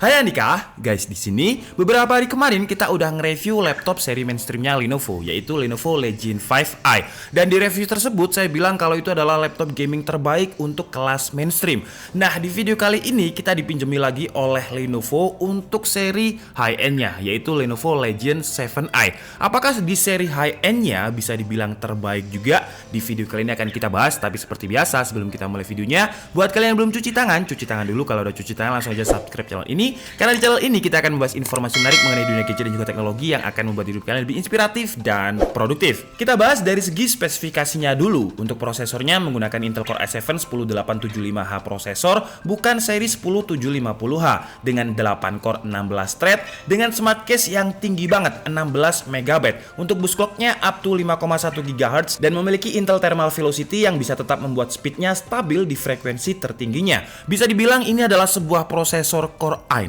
Hai Andika, guys di sini beberapa hari kemarin kita udah nge-review laptop seri mainstreamnya Lenovo, yaitu Lenovo Legion 5i. Dan di review tersebut saya bilang kalau itu adalah laptop gaming terbaik untuk kelas mainstream. Nah di video kali ini kita dipinjami lagi oleh Lenovo untuk seri high-end-nya, yaitu Lenovo Legion 7i. Apakah di seri high-end-nya bisa dibilang terbaik juga? Di video kali ini akan kita bahas, tapi seperti biasa sebelum kita mulai videonya, buat kalian yang belum cuci tangan dulu. Kalau udah cuci tangan langsung aja subscribe channel ini. Karena di channel ini kita akan membahas informasi menarik mengenai dunia gadget dan juga teknologi yang akan membuat hidup kalian lebih inspiratif dan produktif. Kita bahas dari segi spesifikasinya dulu. Untuk prosesornya menggunakan Intel Core i7 10875H prosesor, bukan seri 10750H, dengan 8 core 16 thread dengan smart case yang tinggi banget 16 MB. Untuk bus clocknya up to 5,1 GHz dan memiliki Intel Thermal Velocity yang bisa tetap membuat speednya stabil di frekuensi tertingginya. Bisa dibilang ini adalah sebuah prosesor Core i9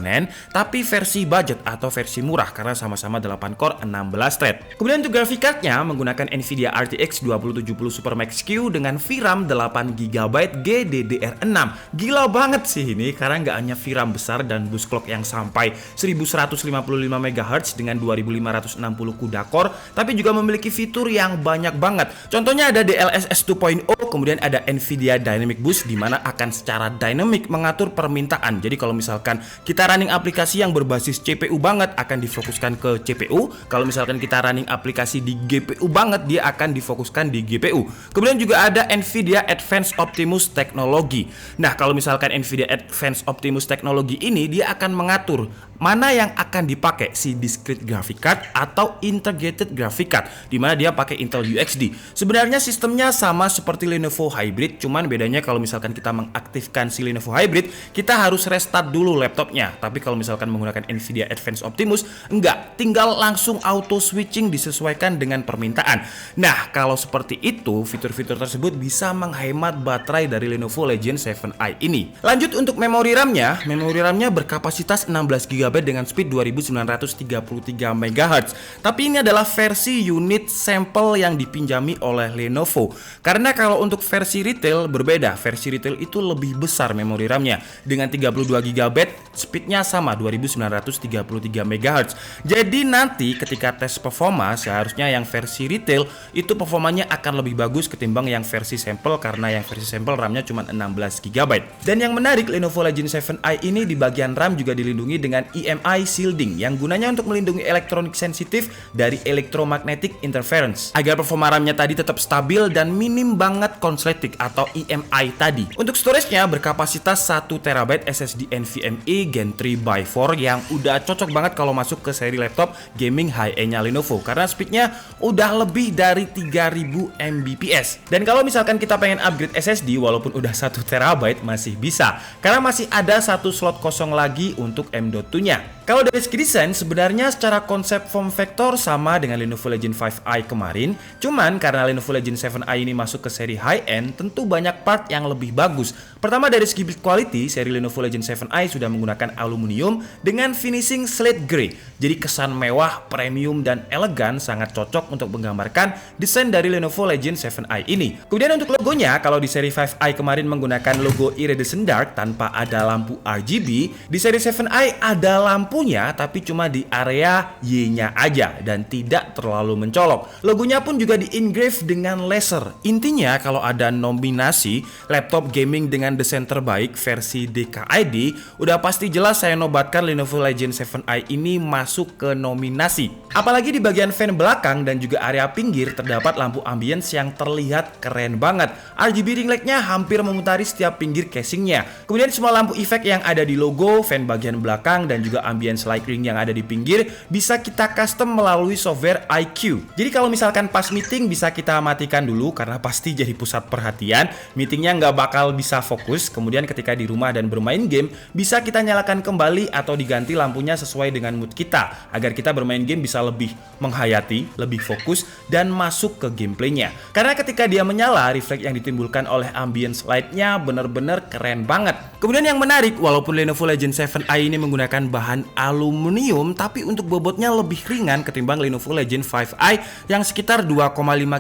tapi versi budget atau versi murah karena sama-sama 8 core 16 thread. Kemudian untuk graphic cardnya menggunakan Nvidia RTX 2070 Supermax Q dengan VRAM 8GB GDDR6. Gila banget sih ini karena nggak hanya VRAM besar dan bus clock yang sampai 1155 MHz dengan 2560 CUDA core, tapi juga memiliki fitur yang banyak banget. Contohnya ada DLSS 2.0, kemudian ada Nvidia Dynamic Boost di mana akan secara dynamic mengatur permintaan. Jadi kalau misalkan kita running aplikasi yang berbasis CPU banget akan difokuskan ke CPU. Kalau misalkan kita running aplikasi di GPU banget, dia akan difokuskan di GPU. Kemudian juga ada Nvidia Advanced Optimus Technology. Nah, kalau misalkan Nvidia Advanced Optimus Technology ini dia akan mengatur mana yang akan dipakai, si discrete graphic card atau integrated graphic card, di mana dia pakai Intel UXD. Sebenarnya sistemnya sama seperti Lenovo Hybrid, cuman bedanya kalau misalkan kita mengaktifkan si Lenovo Hybrid, kita harus restart dulu laptopnya. Tapi kalau misalkan menggunakan Nvidia Advanced Optimus, enggak, tinggal langsung auto switching disesuaikan dengan permintaan. Nah, kalau seperti itu, fitur-fitur tersebut bisa menghemat baterai dari Lenovo Legion 7i ini. Lanjut untuk memori RAM-nya berkapasitas 16GB dengan speed 2933 MHz. Tapi ini adalah versi unit sampel yang dipinjami oleh Lenovo. Karena kalau untuk versi retail berbeda. Versi retail itu lebih besar memori RAM-nya dengan 32GB, speednya sama 2933 MHz. Jadi nanti ketika tes performa seharusnya yang versi retail itu performanya akan lebih bagus ketimbang yang versi sampel, karena yang versi sampel RAM-nya cuma 16GB. Dan yang menarik, Lenovo Legion 7i ini di bagian RAM juga dilindungi dengan EMI shielding yang gunanya untuk melindungi elektronik sensitif dari electromagnetic interference agar performa RAM-nya tadi tetap stabil dan minim banget konsleting atau EMI tadi. Untuk storage-nya berkapasitas 1TB SSD NVMe Gen 3x4 yang udah cocok banget kalau masuk ke seri laptop gaming high-end-nya Lenovo karena speednya udah lebih dari 3000 Mbps. Dan kalau misalkan kita pengen upgrade SSD walaupun udah 1TB masih bisa karena masih ada satu slot kosong lagi untuk M.2-nya. Kalau dari segi desain sebenarnya secara konsep form factor sama dengan Lenovo Legion 5i kemarin, cuman karena Lenovo Legion 7i ini masuk ke seri high-end tentu banyak part yang lebih bagus. Pertama dari segi build quality, seri Lenovo Legion 7i sudah menggunakan aluminium dengan finishing slate grey. Jadi kesan mewah, premium, dan elegan sangat cocok untuk menggambarkan desain dari Lenovo Legion 7i ini. Kemudian untuk logonya, kalau di seri 5i kemarin menggunakan logo Iridescent Dark tanpa ada lampu RGB, di seri 7i ada lampunya tapi cuma di area Y-nya aja dan tidak terlalu mencolok. Logonya pun juga di-engrave dengan laser. Intinya kalau ada nominasi laptop gaming dengan desain terbaik versi DKID, udah pasti jelas saya nobatkan Lenovo Legion 7i ini masuk ke nominasi. Apalagi di bagian fan belakang dan juga area pinggir terdapat lampu ambience yang terlihat keren banget. RGB ring light-nya hampir memutari setiap pinggir casingnya. Kemudian semua lampu efek yang ada di logo, fan bagian belakang, dan juga ambience light ring yang ada di pinggir bisa kita custom melalui software iQ. Jadi kalau misalkan pas meeting bisa kita matikan dulu karena pasti jadi pusat perhatian. Meetingnya nggak bakal bisa fokus. Kemudian ketika di rumah dan bermain game bisa kita nyalakan kembali atau diganti lampunya sesuai dengan mood kita agar kita bermain game bisa lebih menghayati, lebih fokus, dan masuk ke gameplaynya. Karena ketika dia menyala, refleks yang ditimbulkan oleh ambience light-nya bener-bener keren banget. Kemudian yang menarik, walaupun Lenovo Legion 7i ini menggunakan bahan aluminium, tapi untuk bobotnya lebih ringan ketimbang Lenovo Legion 5i yang sekitar 2,5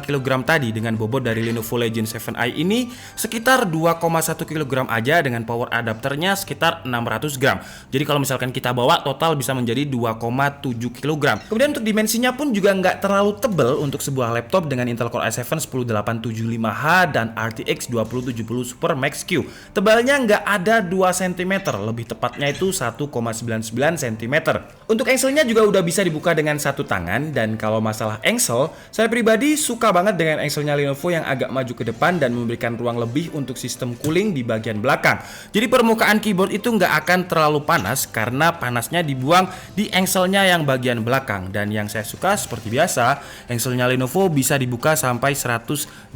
kg tadi. Dengan bobot dari Lenovo Legion 7i ini sekitar 2,1 kg aja, dengan power adapternya sekitar 600 gram. Jadi kalau misalkan kita bawa total bisa menjadi 2,7 kg. Kemudian untuk dimensinya pun juga nggak terlalu tebal untuk sebuah laptop dengan Intel Core i7 10875H dan RTX 2070 Super Max-Q. Tebalnya nggak ada 2 cm, lebih tepatnya itu 1,99 cm. Untuk engselnya juga udah bisa dibuka dengan satu tangan, dan kalau masalah engsel, saya pribadi suka banget dengan engselnya Lenovo yang agak maju ke depan dan memberikan ruang lebih untuk sistem cooling di bagian belakang. Jadi permukaan keyboard itu nggak akan terlalu panas karena panasnya dibuang di engselnya yang bagian belakang. Dan yang saya suka seperti biasa, engselnya Lenovo bisa dibuka sampai 180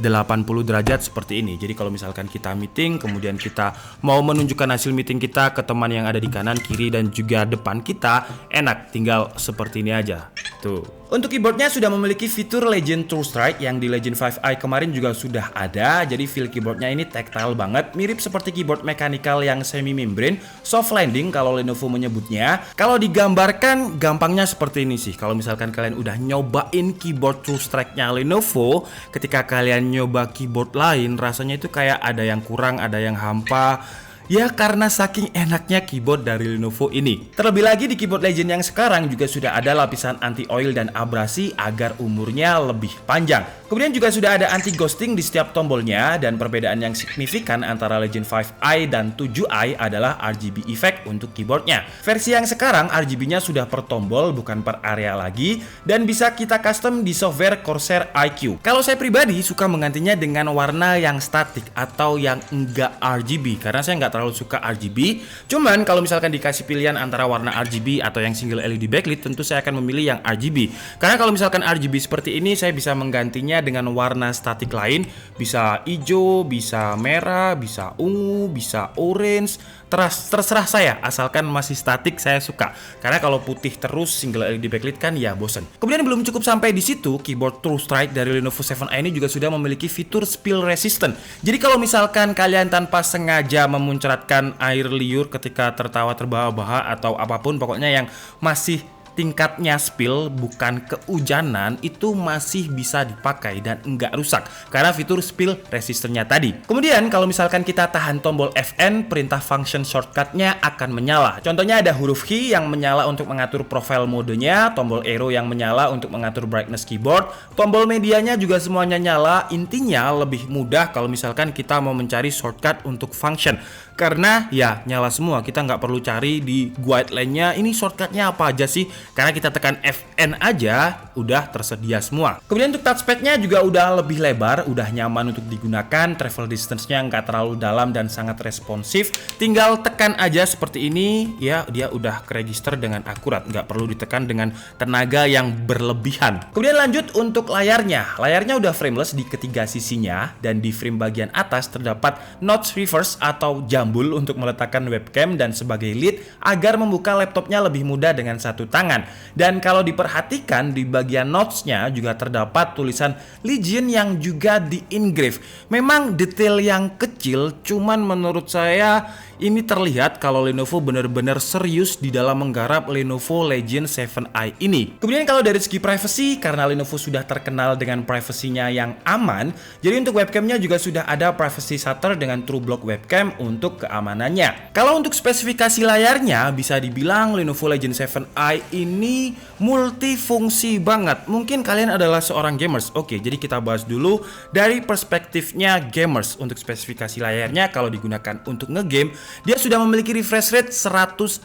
derajat seperti ini. Jadi kalau misalkan kita meeting, kemudian kita mau menunjukkan hasil meeting kita ke teman yang ada di kanan, kiri, dan juga depan kita, enak, tinggal seperti ini aja. Tuh. Untuk keyboardnya sudah memiliki fitur Legion True Strike yang di Legion 5i kemarin juga sudah ada. Jadi feel keyboardnya ini tactile banget, mirip seperti keyboard mechanical yang semi membrane, soft landing kalau Lenovo menyebutnya. Kalau digambarkan gampangnya seperti ini sih. Kalau misalkan kalian udah nyobain keyboard True Strike-nya Lenovo, ketika kalian nyoba keyboard lain rasanya itu kayak ada yang kurang, ada yang hampa. Ya karena saking enaknya keyboard dari Lenovo ini. Terlebih lagi di keyboard Legion yang sekarang juga sudah ada lapisan anti oil dan abrasi agar umurnya lebih panjang. Kemudian juga sudah ada anti ghosting di setiap tombolnya, dan perbedaan yang signifikan antara Legion 5i dan 7i adalah RGB effect untuk keyboardnya. Versi yang sekarang RGB-nya sudah per tombol bukan per area lagi, dan bisa kita custom di software Corsair iQ. Kalau saya pribadi suka menggantinya dengan warna yang statik atau yang enggak RGB karena saya nggak terlalu suka RGB. Cuman kalau misalkan dikasih pilihan antara warna RGB atau yang single LED backlit, tentu saya akan memilih yang RGB. Karena kalau misalkan RGB seperti ini, saya bisa menggantinya dengan warna statik lain, bisa hijau, bisa merah, bisa ungu, bisa orange. Terserah saya, asalkan masih statik saya suka. Karena kalau putih terus single LED backlit kan ya bosen. Kemudian belum cukup sampai di situ, keyboard True Strike dari Lenovo 7i ini juga sudah memiliki fitur spill resistant. Jadi kalau misalkan kalian tanpa sengaja memuncratkan air liur ketika tertawa terbahak-bahak atau apapun, pokoknya yang masih tingkatnya spill bukan keujanan, itu masih bisa dipakai dan enggak rusak karena fitur spill resistennya tadi. Kemudian kalau misalkan kita tahan tombol Fn, perintah function shortcutnya akan menyala. Contohnya ada huruf H yang menyala untuk mengatur profile modenya, tombol arrow yang menyala untuk mengatur brightness keyboard, tombol medianya juga semuanya nyala. Intinya lebih mudah kalau misalkan kita mau mencari shortcut untuk function, karena ya nyala semua, kita nggak perlu cari di guideline-nya ini shortcutnya apa aja sih, karena kita tekan Fn aja udah tersedia semua. Kemudian untuk touchpad-nya juga udah lebih lebar, udah nyaman untuk digunakan, travel distance-nya nggak terlalu dalam dan sangat responsif. Tinggal tekan aja seperti ini, ya dia udah keregister dengan akurat, nggak perlu ditekan dengan tenaga yang berlebihan. Kemudian lanjut untuk layarnya. Layarnya udah frameless di ketiga sisinya, dan di frame bagian atas terdapat notch reverse atau jambul untuk meletakkan webcam dan sebagai lid agar membuka laptopnya lebih mudah dengan satu tangan. Dan kalau diperhatikan di bagian notch-nya juga terdapat tulisan Legion yang juga di-engrave. Memang detail yang kecil, cuman menurut saya ini terlihat kalau Lenovo benar-benar serius di dalam menggarap Lenovo Legion 7i ini. Kemudian kalau dari segi privacy, karena Lenovo sudah terkenal dengan privasinya yang aman, jadi untuk webcamnya juga sudah ada privacy shutter dengan True Block webcam untuk keamanannya. Kalau untuk spesifikasi layarnya, bisa dibilang Lenovo Legion 7i ini multifungsi banget. Mungkin kalian adalah seorang gamers. Oke, jadi kita bahas dulu dari perspektifnya gamers. Untuk spesifikasi layarnya, kalau digunakan untuk ngegame, dia sudah memiliki refresh rate 144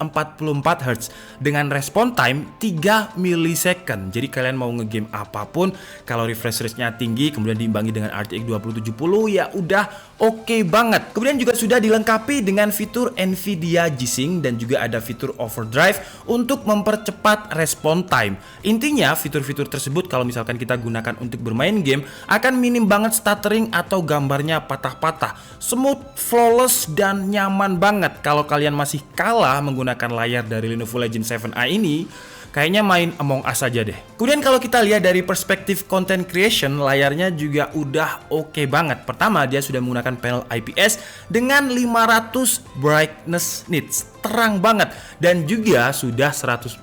Hz dengan respon time 3 millisecond. Jadi kalian mau ngegame apapun, kalau refresh rate-nya tinggi kemudian diimbangi dengan RTX 2070, ya udah oke banget. Kemudian juga sudah dilengkapi dengan fitur Nvidia G-Sync dan juga ada fitur overdrive untuk mempercepat respon time. Intinya fitur-fitur tersebut kalau misalkan kita gunakan untuk bermain game akan minim banget stuttering atau gambarnya patah-patah. Smooth, flawless, dan nyaman banget. Kalau kalian masih kalah menggunakan layar dari Lenovo Legion 7i ini, kayaknya main Among Us aja deh. Kemudian kalau kita lihat dari perspektif content creation, layarnya juga udah oke banget. Pertama, dia sudah menggunakan panel IPS dengan 500 brightness nits. terang banget dan juga sudah 100%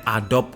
Adobe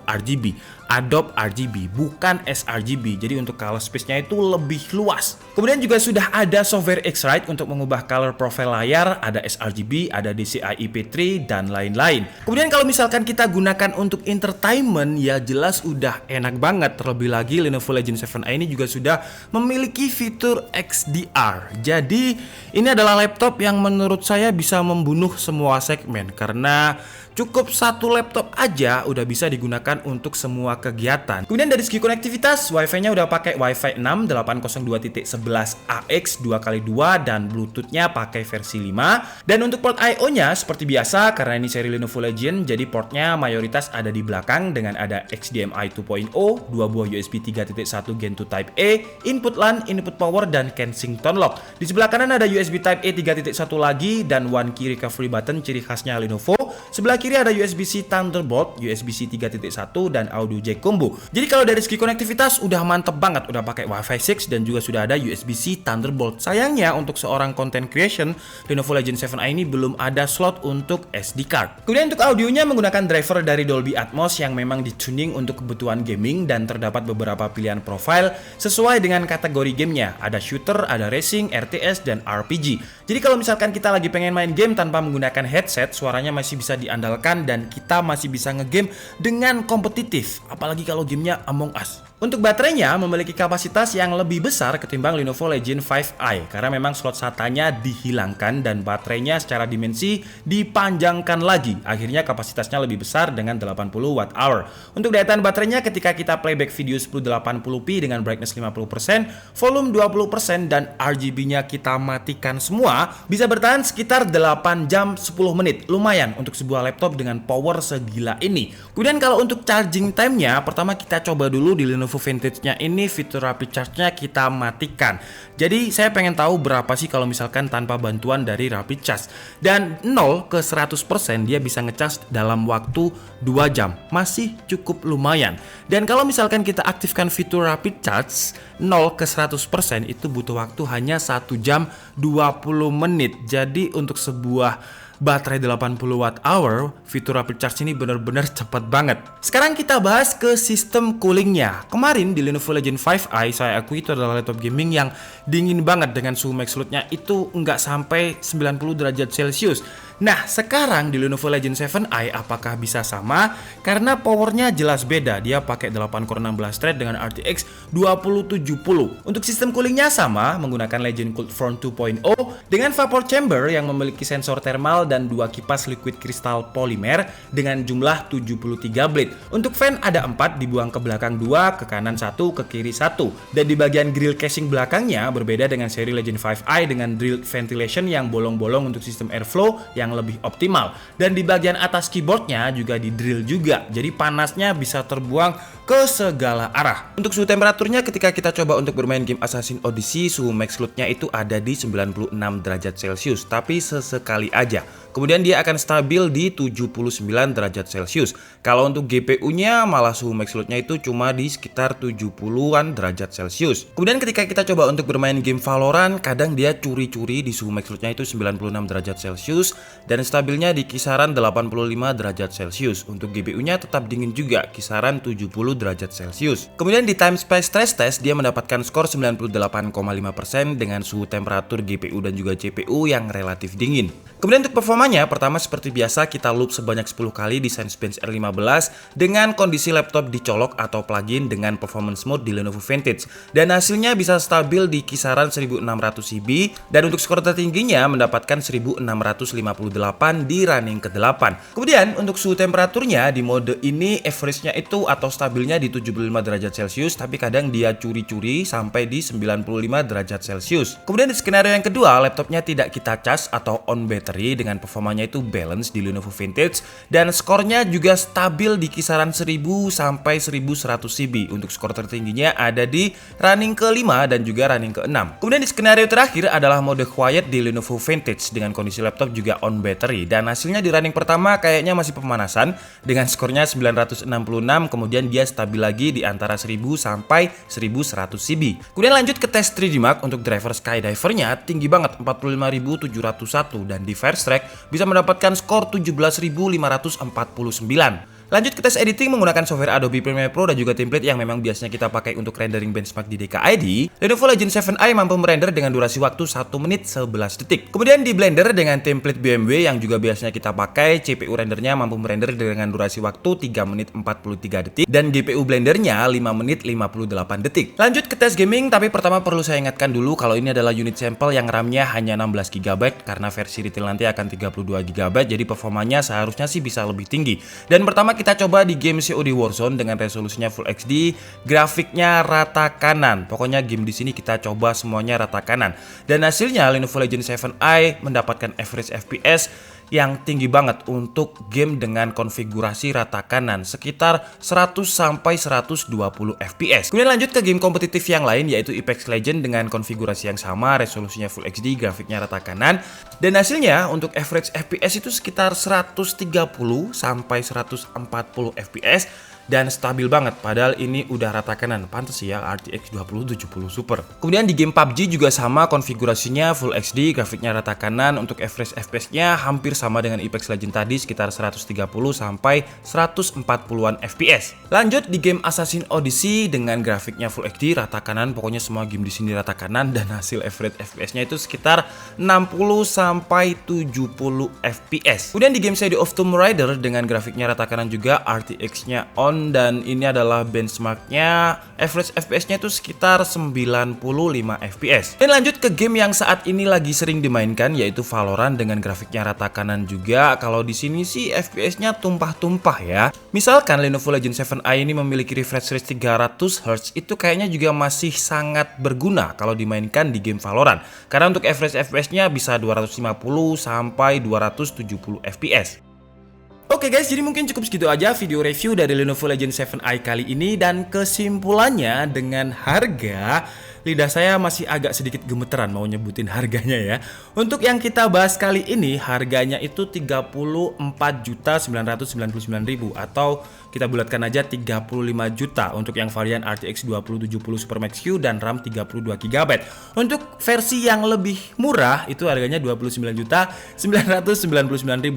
RGB, bukan sRGB. Jadi untuk color space-nya itu lebih luas. Kemudian juga sudah ada software X-Rite untuk mengubah color profile layar, ada sRGB, ada DCI IP3 dan lain-lain. Kemudian kalau misalkan kita gunakan untuk entertainment, ya jelas udah enak banget. Terlebih lagi Lenovo Legion 7i ini juga sudah memiliki fitur XDR. Jadi ini adalah laptop yang menurut saya bisa membunuh semua segmen karena cukup satu laptop aja udah bisa digunakan untuk semua kegiatan. Kemudian dari segi konektivitas, Wi-Fi-nya udah pakai Wi-Fi 6 802.11ax 2x2 dan Bluetooth-nya pakai versi 5. Dan untuk port I/O-nya seperti biasa karena ini seri Lenovo Legion, jadi portnya mayoritas ada di belakang dengan ada HDMI 2.0, 2 buah USB 3.1 Gen 2 Type A, input LAN, input power dan Kensington lock. Di sebelah kanan ada USB Type A 3.1 lagi dan one key recovery button ciri khasnya Lenovo. Sebelah kiri ada USB-C Thunderbolt, USB-C 3.1 dan audio jack combo. Jadi kalau dari segi konektivitas udah mantep banget, udah pakai Wi-Fi 6 dan juga sudah ada USB-C Thunderbolt. Sayangnya untuk seorang content creation, Lenovo Legion 7i ini belum ada slot untuk SD card. Kemudian untuk audionya menggunakan driver dari Dolby Atmos yang memang dituning untuk kebutuhan gaming dan terdapat beberapa pilihan profile sesuai dengan kategori gamenya. Ada shooter, ada racing, RTS, dan RPG. Jadi kalau misalkan kita lagi pengen main game tanpa menggunakan headset, suaranya masih bisa diandalkan dan kita masih bisa ngegame dengan kompetitif, apalagi kalau gamenya Among Us. Untuk baterainya memiliki kapasitas yang lebih besar ketimbang Lenovo Legion 5i karena memang slot SATA-nya dihilangkan dan baterainya secara dimensi dipanjangkan lagi. Akhirnya kapasitasnya lebih besar dengan 80 Wh. Untuk daya tahan baterainya ketika kita playback video 1080p dengan brightness 50%, volume 20% dan RGB-nya kita matikan semua, bisa bertahan sekitar 8 jam 10 menit. Lumayan untuk sebuah laptop dengan power segila ini. Kemudian kalau untuk charging time-nya, pertama kita coba dulu di Lenovo Vintage-nya ini fitur rapid charge-nya kita matikan. Jadi saya pengen tahu berapa sih kalau misalkan tanpa bantuan dari rapid charge. Dan 0 ke 100% dia bisa ngecharge dalam waktu 2 jam. Masih cukup lumayan. Dan kalau misalkan kita aktifkan fitur rapid charge 0 ke 100% itu butuh waktu hanya 1 jam 20 menit. Jadi untuk sebuah baterai 80 Wh, fitur rapid charge ini benar-benar cepat banget. Sekarang kita bahas ke sistem coolingnya. Kemarin di Lenovo Legion 5i saya akui itu adalah laptop gaming yang dingin banget dengan suhu max load-nya itu nggak sampai 90 derajat Celcius. Nah sekarang di Lenovo Legion 7i apakah bisa sama? Karena powernya jelas beda. Dia pakai 8 core 16 thread dengan RTX 2070. Untuk sistem coolingnya sama, menggunakan Legion Cooled Front 2.0 dengan vapor chamber yang memiliki sensor thermal dan 2 kipas liquid kristal polimer dengan jumlah 73 blade. Untuk fan ada 4, dibuang ke belakang 2, ke kanan 1, ke kiri 1. Dan di bagian grill casing belakangnya berbeda dengan seri Legion 5i dengan drilled ventilation yang bolong-bolong untuk sistem airflow yang lebih optimal. Dan di bagian atas keyboardnya juga di drill juga, jadi panasnya bisa terbuang ke segala arah. Untuk suhu temperaturnya ketika kita coba untuk bermain game Assassin's Odyssey, suhu max load-nya itu ada di 96 derajat Celcius, tapi sesekali aja. Kemudian dia akan stabil di 79 derajat Celcius. Kalau untuk GPU-nya malah suhu max load-nya itu cuma di sekitar 70-an derajat Celcius. Kemudian ketika kita coba untuk bermain game Valorant, kadang dia curi-curi di suhu max load-nya itu 96 derajat Celcius dan stabilnya di kisaran 85 derajat Celcius. Untuk GPU-nya tetap dingin juga, kisaran 70 derajat Celcius. Kemudian di time space stress test dia mendapatkan skor 98,5% dengan suhu temperatur GPU dan juga CPU yang relatif dingin. Kemudian untuk performanya, pertama seperti biasa kita loop sebanyak 10 kali di Cinebench R15 dengan kondisi laptop dicolok atau plug-in dengan performance mode di Lenovo Vintage. Dan hasilnya bisa stabil di kisaran 1600 CB dan untuk skor tertingginya mendapatkan 1658 di running ke-8. Kemudian untuk suhu temperaturnya di mode ini average-nya itu atau stabilnya di 75 derajat Celcius, tapi kadang dia curi-curi sampai di 95 derajat Celcius. Kemudian di skenario yang kedua, laptopnya tidak kita cas atau on battery dengan performanya itu balance di Lenovo Vintage dan skornya juga stabil di kisaran 1000 sampai 1100 CB. Untuk skor tertingginya ada di running ke-5 dan juga running ke-6. Kemudian di skenario terakhir adalah mode quiet di Lenovo Vintage dengan kondisi laptop juga on battery dan hasilnya di running pertama kayaknya masih pemanasan dengan skornya 966, kemudian dia stabil lagi di antara 1000 sampai 1100 CB. Kemudian lanjut ke tes 3D Mark. Untuk driver Skydiver-nya tinggi banget 45.701 dan di First Track bisa mendapatkan skor 17.549. Lanjut ke tes editing menggunakan software Adobe Premiere Pro dan juga template yang memang biasanya kita pakai untuk rendering benchmark di DKID. Lenovo Legion 7i mampu merender dengan durasi waktu 1 menit 11 detik. Kemudian di Blender dengan template BMW yang juga biasanya kita pakai, CPU rendernya mampu merender dengan durasi waktu 3 menit 43 detik dan GPU Blendernya 5 menit 58 detik. Lanjut ke tes gaming, tapi pertama perlu saya ingatkan dulu kalau ini adalah unit sampel yang RAM-nya hanya 16 GB karena versi retail nanti akan 32 GB, jadi performanya seharusnya sih bisa lebih tinggi. Dan pertama kita coba di game COD Warzone dengan resolusinya Full HD, grafiknya rata kanan. Pokoknya game di sini kita coba semuanya rata kanan. Dan hasilnya Lenovo Legion 7i mendapatkan average FPS yang tinggi banget untuk game dengan konfigurasi rata kanan, sekitar 100 sampai 120 FPS. Kemudian lanjut ke game kompetitif yang lain yaitu Apex Legends dengan konfigurasi yang sama, resolusinya Full HD, grafiknya rata kanan. Dan hasilnya untuk average FPS itu sekitar 130 sampai 140 FPS dan stabil banget, padahal ini udah rata kanan. Pantes ya RTX 2070 Super. Kemudian di game PUBG juga sama, konfigurasinya Full HD, grafiknya rata kanan. Untuk average FPS-nya hampir sama dengan Apex Legends tadi, sekitar 130 sampai 140-an FPS. Lanjut di game Assassin's Odyssey dengan grafiknya Full HD, rata kanan. Pokoknya semua game di sini rata kanan dan hasil average FPS-nya itu sekitar 60 sampai 70 FPS. Kemudian di game Shadow of Tomb Raider dengan grafiknya rata kanan juga, RTX-nya on, dan ini adalah benchmarknya, average FPS-nya itu sekitar 95 FPS. Dan lanjut ke game yang saat ini lagi sering dimainkan yaitu Valorant dengan grafiknya rata kanan juga. Kalau di sini sih FPS-nya tumpah-tumpah ya. Misalkan Lenovo Legion 7i ini memiliki refresh rate 300 Hz, itu kayaknya juga masih sangat berguna kalau dimainkan di game Valorant. Karena untuk average FPS-nya bisa 250 sampai 270 FPS. Oke guys, jadi mungkin cukup segitu aja video review dari Lenovo Legion 7i kali ini. Dan kesimpulannya, dengan harga, lidah saya masih agak sedikit gemeteran mau nyebutin harganya ya. Untuk yang kita bahas kali ini, harganya itu 34.999.000 atau kita bulatkan aja 35 juta untuk yang varian RTX 2070 Super Max Q dan RAM 32 GB. Untuk versi yang lebih murah itu harganya 29.999.000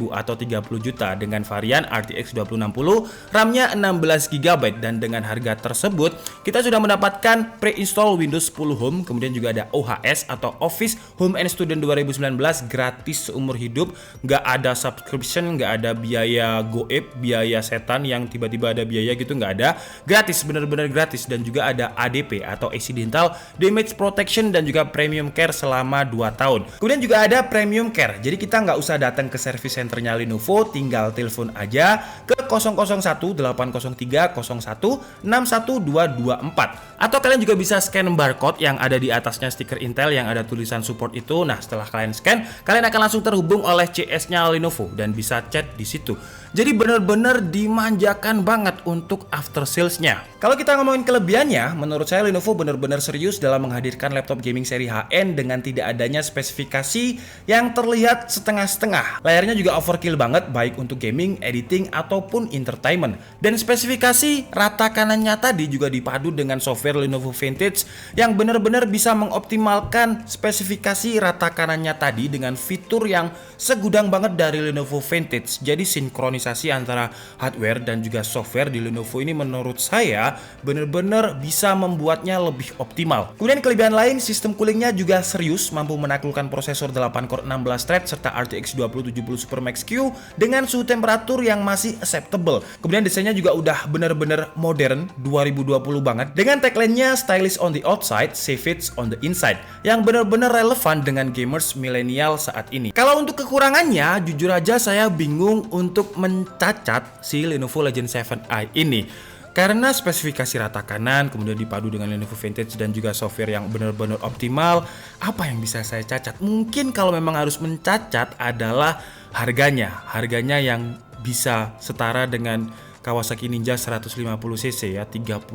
atau 30 juta dengan varian RTX 2060, RAM-nya 16 GB. Dan dengan harga tersebut kita sudah mendapatkan pre-install Windows 10 Home, kemudian juga ada OHS atau Office Home and Student 2019 gratis seumur hidup, nggak ada subscription, nggak ada biaya goib, biaya setan yang tiba-tiba ada biaya gitu, nggak ada, gratis, bener-bener gratis. Dan juga ada ADP atau Accidental Damage Protection dan juga Premium Care selama 2 tahun. Kemudian juga ada Premium Care, jadi kita nggak usah datang ke service centernya Lenovo, tinggal telepon aja ke 001-803-01-61224 atau kalian juga bisa scan barcode yang ada di atasnya stiker Intel yang ada tulisan support itu. Nah, setelah kalian scan, kalian akan langsung terhubung oleh CS-nya Lenovo dan bisa chat di situ. Jadi benar-benar dimanjakan banget untuk after sales-nya. Kalau kita ngomongin kelebihannya, menurut saya Lenovo benar-benar serius dalam menghadirkan laptop gaming seri HN dengan tidak adanya spesifikasi yang terlihat setengah-setengah. Layarnya juga overkill banget, baik untuk gaming, editing, ataupun entertainment. Dan spesifikasi rata kanannya tadi juga dipadu dengan software Lenovo Vantage yang benar-benar bisa mengoptimalkan spesifikasi rata kanannya tadi dengan fitur yang segudang banget dari Lenovo Vantage. Jadi sinkronisasi antara hardware dan juga software di Lenovo ini menurut saya benar-benar bisa membuatnya lebih optimal. Kemudian kelebihan lain, sistem coolingnya juga serius, mampu menaklukkan prosesor 8 core 16 thread serta RTX 2070 Super Max Q dengan suhu temperatur yang masih acceptable. Kemudian desainnya juga udah benar-benar modern 2020 banget dengan tagline-nya stylish on the outside, savage on the inside, yang benar-benar relevan dengan gamers milenial saat ini. Kalau untuk kekurangannya, jujur aja saya bingung untuk mencacat si Lenovo Legion 7i ini. Karena spesifikasi rata kanan, kemudian dipadu dengan Lenovo Vantage dan juga software yang benar-benar optimal, apa yang bisa saya cacat? Mungkin kalau memang harus mencacat adalah harganya. Harganya yang bisa setara dengan Kawasaki Ninja 150cc ya, 35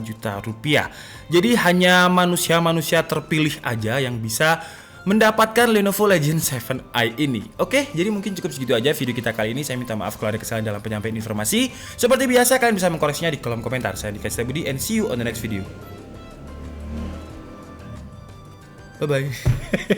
juta rupiah. Jadi hanya manusia-manusia terpilih aja yang bisa mendapatkan Lenovo Legion 7i ini. Oke, jadi mungkin cukup segitu aja video kita kali ini. Saya minta maaf kalau ada kesalahan dalam penyampaian informasi. Seperti biasa, kalian bisa mengkoreksinya di kolom komentar. Saya Dika Budi and see you on the next video. Bye bye.